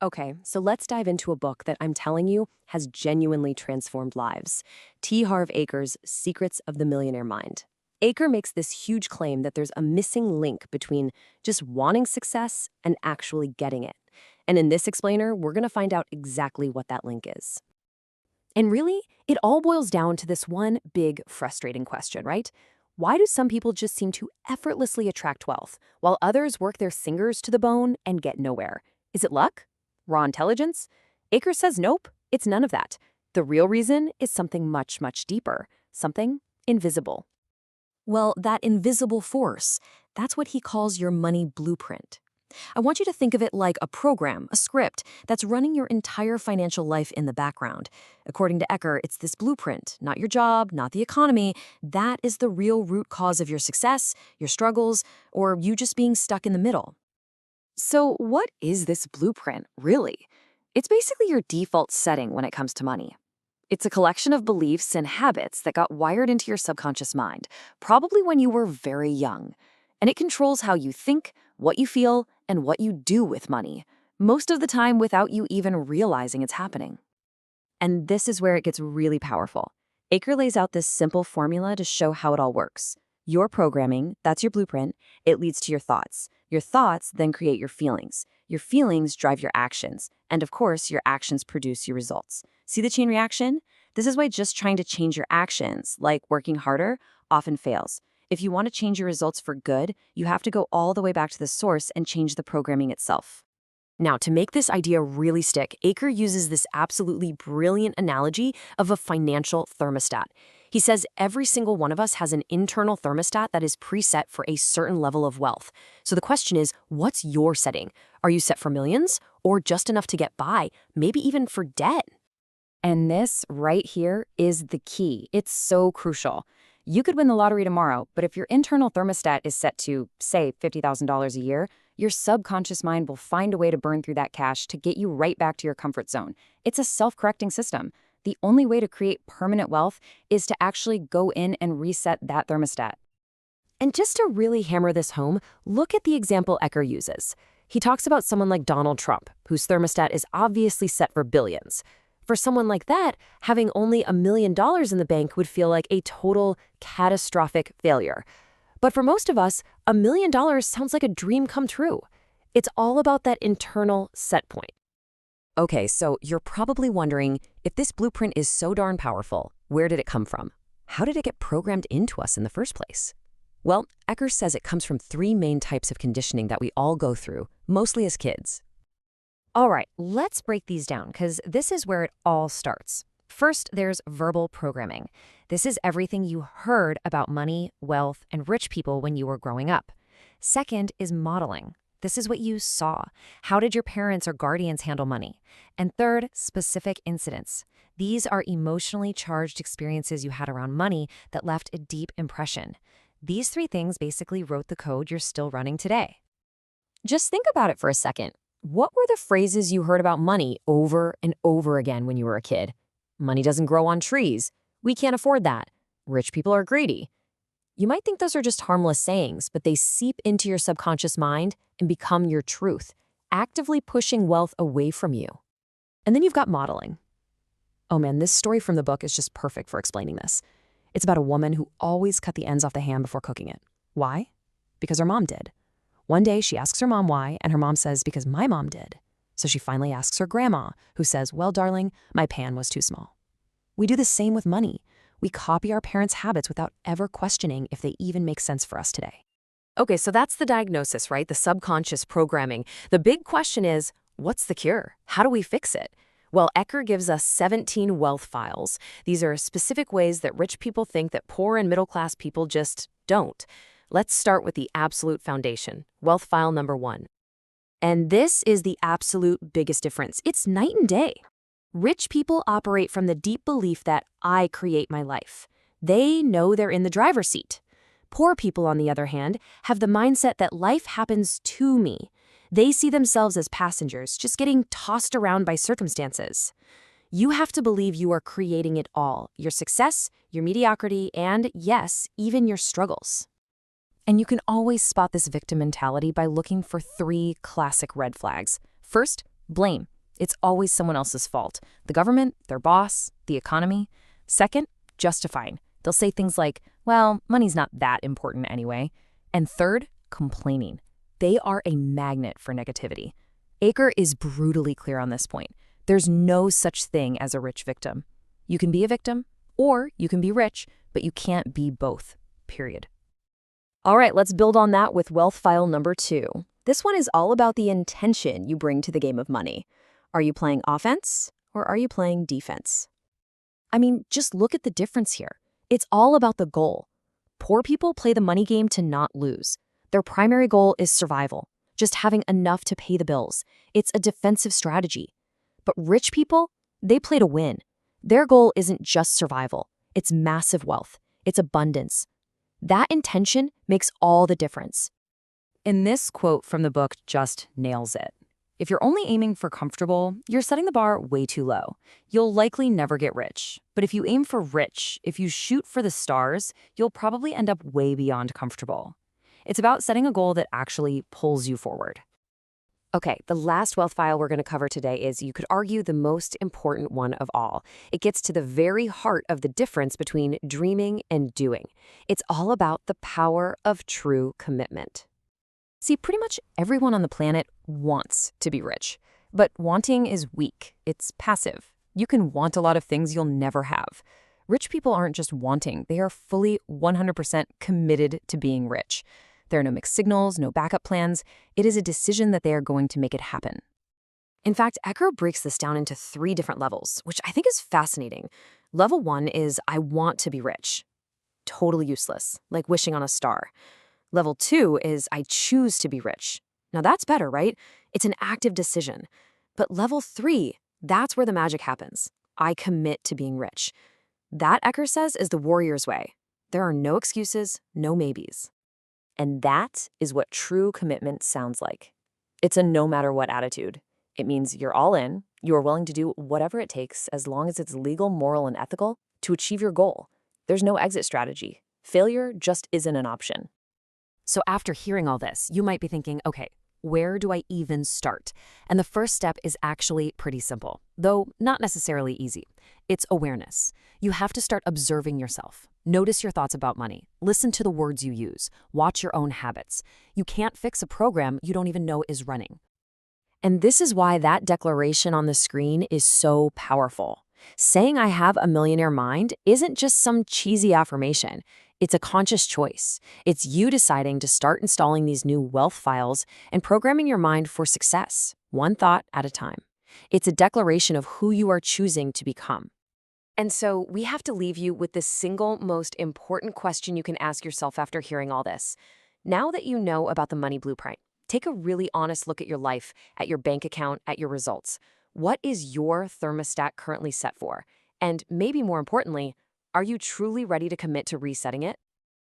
Okay, so let's dive into a book that I'm telling you has genuinely transformed lives. Harv Eker's Secrets of the Millionaire Mind. Eker makes this huge claim that there's a missing link between just wanting success and actually getting it. And in this explainer, we're going to find out exactly what that link is. And really, it all boils down to this one big, frustrating question, right? Why do some people just seem to effortlessly attract wealth, while others work their fingers to the bone and get nowhere? Is it luck? Raw intelligence? Aker says nope, it's none of that. The real reason is something much, much deeper, something invisible. Well, that invisible force, that's what he calls your money blueprint. I want you to think of it like a program, a script, that's running your entire financial life in the background. According to Eker, it's this blueprint, not your job, not the economy. That is the real root cause of your success, your struggles, or you just being stuck in the middle. So what is this blueprint, really? It's basically your default setting when it comes to money. It's a collection of beliefs and habits that got wired into your subconscious mind, probably when you were very young. And it controls how you think, what you feel, and what you do with money, most of the time without you even realizing it's happening. And this is where it gets really powerful. Aker lays out this simple formula to show how it all works. Your programming, that's your blueprint, it leads to your thoughts. Your thoughts then create your feelings. Your feelings drive your actions. And of course, your actions produce your results. See the chain reaction? This is why just trying to change your actions, like working harder, often fails. If you want to change your results for good, you have to go all the way back to the source and change the programming itself. Now, to make this idea really stick, Aker uses this absolutely brilliant analogy of a financial thermostat. He says every single one of us has an internal thermostat that is preset for a certain level of wealth. So the question is, what's your setting? Are you set for millions or just enough to get by, maybe even for debt? And this right here is the key. It's so crucial. You could win the lottery tomorrow, but if your internal thermostat is set to, say, $50,000 a year, your subconscious mind will find a way to burn through that cash to get you right back to your comfort zone. It's a self-correcting system. The only way to create permanent wealth is to actually go in and reset that thermostat. And just to really hammer this home, look at the example Eker uses. He talks about someone like Donald Trump, whose thermostat is obviously set for billions. For someone like that, having only $1 million in the bank would feel like a total catastrophic failure. But for most of us, $1 million sounds like a dream come true. It's all about that internal set point. Okay, so you're probably wondering, if this blueprint is so darn powerful, where did it come from? How did it get programmed into us in the first place? Well, Eker says it comes from 3 main types of conditioning that we all go through, mostly as kids. All right, let's break these down, because this is where it all starts. First, there's verbal programming. This is everything you heard about money, wealth, and rich people when you were growing up. Second is modeling. This is what you saw. How did your parents or guardians handle money? And third, specific incidents. These are emotionally charged experiences you had around money that left a deep impression. These 3 things basically wrote the code you're still running today. Just think about it for a second. What were the phrases you heard about money over and over again when you were a kid? Money doesn't grow on trees. We can't afford that. Rich people are greedy. You might think those are just harmless sayings, but they seep into your subconscious mind and become your truth, actively pushing wealth away from you. And then you've got modeling. Oh man, this story from the book is just perfect for explaining this. It's about a woman who always cut the ends off the ham before cooking it. Why? Because her mom did. One day she asks her mom why, and her mom says, because my mom did. So she finally asks her grandma, who says, well, darling, my pan was too small. We do the same with money. We copy our parents' habits without ever questioning if they even make sense for us today. Okay, so that's the diagnosis, right? The subconscious programming. The big question is, what's the cure? How do we fix it? Well, Eker gives us 17 wealth files. These are specific ways that rich people think that poor and middle-class people just don't. Let's start with the absolute foundation, wealth file number 1. And this is the absolute biggest difference. It's night and day. Rich people operate from the deep belief that I create my life. They know they're in the driver's seat. Poor people, on the other hand, have the mindset that life happens to me. They see themselves as passengers, just getting tossed around by circumstances. You have to believe you are creating it all, your success, your mediocrity, and yes, even your struggles. And you can always spot this victim mentality by looking for 3 classic red flags. First, Blame. It's always someone else's fault. The government, their boss, the economy. Second, justifying. They'll say things like, well, money's not that important anyway. And third, complaining. They are a magnet for negativity. Eker is brutally clear on this point. There's no such thing as a rich victim. You can be a victim, or you can be rich, but you can't be both, period. All right, let's build on that with wealth file number 2. This one is all about the intention you bring to the game of money. Are you playing offense or are you playing defense? I mean, just look at the difference here. It's all about the goal. Poor people play the money game to not lose. Their primary goal is survival, just having enough to pay the bills. It's a defensive strategy. But rich people, they play to win. Their goal isn't just survival. It's massive wealth. It's abundance. That intention makes all the difference. And this quote from the book just nails it. If you're only aiming for comfortable, you're setting the bar way too low. You'll likely never get rich. But if you aim for rich, if you shoot for the stars, you'll probably end up way beyond comfortable. It's about setting a goal that actually pulls you forward. Okay, the last wealth file we're going to cover today is, you could argue, the most important one of all. It gets to the very heart of the difference between dreaming and doing. It's all about the power of true commitment. See, pretty much everyone on the planet wants to be rich, but wanting is weak. It's passive. You can want a lot of things you'll never have. Rich people aren't just wanting, they are fully 100% committed to being rich. There are no mixed signals, no backup plans. It is a decision that they are going to make it happen. In fact, Eker breaks this down into 3 different levels, which I think is fascinating. Level 1 is, I want to be rich. Totally useless, like wishing on a star. Level 2 is, I choose to be rich. Now that's better, right? It's an active decision. But level 3, that's where the magic happens. I commit to being rich. That, Eker says, is the warrior's way. There are no excuses, no maybes. And that is what true commitment sounds like. It's a no-matter-what attitude. It means you're all in, you are willing to do whatever it takes as long as it's legal, moral, and ethical to achieve your goal. There's no exit strategy. Failure just isn't an option. So after hearing all this, you might be thinking, okay, where do I even start? And the first step is actually pretty simple, though not necessarily easy. It's awareness. You have to start observing yourself. Notice your thoughts about money. Listen to the words you use. Watch your own habits. You can't fix a program you don't even know is running. And this is why that declaration on the screen is so powerful. Saying I have a millionaire mind isn't just some cheesy affirmation. It's a conscious choice. It's you deciding to start installing these new wealth files and programming your mind for success, one thought at a time. It's a declaration of who you are choosing to become. And so we have to leave you with the single most important question you can ask yourself after hearing all this. Now that you know about the money blueprint, take a really honest look at your life, at your bank account, at your results. What is your thermostat currently set for? And maybe more importantly, are you truly ready to commit to resetting it?